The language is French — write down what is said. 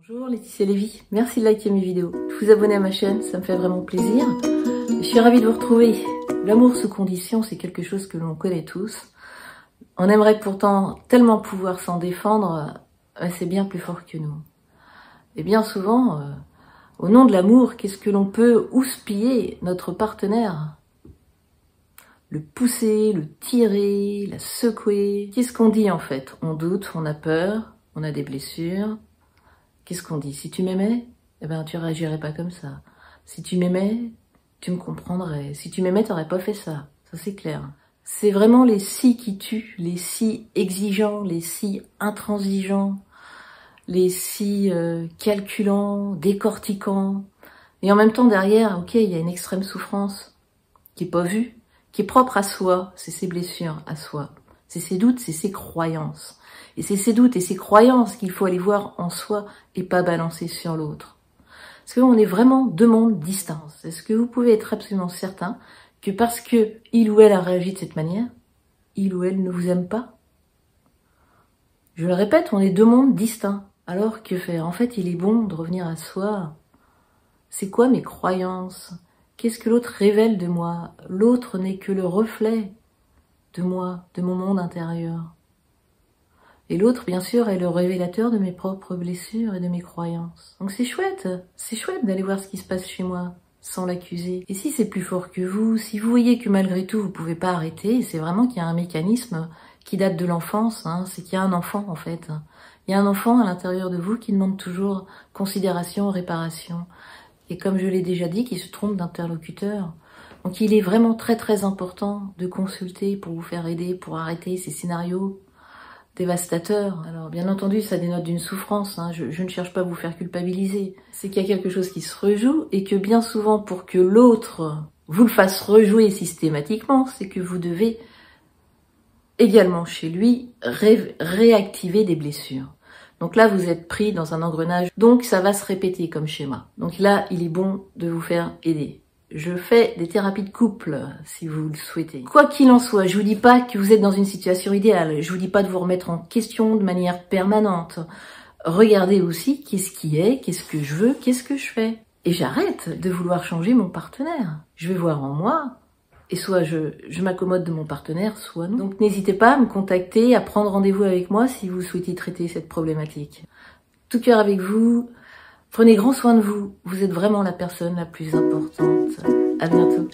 Bonjour Laetitia Lévy, merci de liker mes vidéos, de vous abonner à ma chaîne, ça me fait vraiment plaisir. Je suis ravie de vous retrouver. L'amour sous condition, c'est quelque chose que l'on connaît tous. On aimerait pourtant tellement pouvoir s'en défendre, c'est bien plus fort que nous. Et bien souvent, au nom de l'amour, qu'est-ce que l'on peut houspiller notre partenaire? Le pousser, le tirer, la secouer. Qu'est-ce qu'on dit en fait? On doute, on a peur, on a des blessures. Qu'est-ce qu'on dit? Si tu m'aimais, eh ben tu réagirais pas comme ça. Si tu m'aimais, tu me comprendrais. Si tu m'aimais, t'aurais pas fait ça. Ça c'est clair. C'est vraiment les si qui tuent, les si exigeants, les si intransigeants, les si calculants, décortiquants. Et en même temps derrière, ok, il y a une extrême souffrance qui est pas vue, qui est propre à soi, c'est ses blessures à soi. C'est ses doutes, c'est ses croyances. Et c'est ces doutes et ces croyances qu'il faut aller voir en soi et pas balancer sur l'autre. Parce qu'on est vraiment deux mondes distincts. Est-ce que vous pouvez être absolument certain que parce que il ou elle a réagi de cette manière, il ou elle ne vous aime pas? Je le répète, on est deux mondes distincts. Alors que faire? En fait, il est bon de revenir à soi. C'est quoi mes croyances? Qu'est-ce que l'autre révèle de moi? L'autre n'est que le reflet de moi, de mon monde intérieur. Et l'autre, bien sûr, est le révélateur de mes propres blessures et de mes croyances. Donc c'est chouette d'aller voir ce qui se passe chez moi, sans l'accuser. Et si c'est plus fort que vous, si vous voyez que malgré tout, vous pouvez pas arrêter, c'est vraiment qu'il y a un mécanisme qui date de l'enfance, c'est qu'il y a un enfant, en fait. Il y a un enfant à l'intérieur de vous qui demande toujours considération, réparation. Et comme je l'ai déjà dit, qui se trompe d'interlocuteur. Donc il est vraiment très très important de consulter pour vous faire aider, pour arrêter ces scénarios dévastateur. Alors bien entendu, ça dénote d'une souffrance, je ne cherche pas à vous faire culpabiliser. C'est qu'il y a quelque chose qui se rejoue et que bien souvent, pour que l'autre vous le fasse rejouer systématiquement, c'est que vous devez également chez lui réactiver des blessures. Donc là, vous êtes pris dans un engrenage, donc ça va se répéter comme schéma. Donc là, il est bon de vous faire aider. Je fais des thérapies de couple, si vous le souhaitez. Quoi qu'il en soit, je vous dis pas que vous êtes dans une situation idéale. Je vous dis pas de vous remettre en question de manière permanente. Regardez aussi qu'est-ce qui est, qu'est-ce que je veux, qu'est-ce que je fais. Et j'arrête de vouloir changer mon partenaire. Je vais voir en moi. Et soit je m'accommode de mon partenaire, soit non. Donc n'hésitez pas à me contacter, à prendre rendez-vous avec moi si vous souhaitez traiter cette problématique. Tout cœur avec vous. Prenez grand soin de vous. Vous êtes vraiment la personne la plus importante. À bientôt.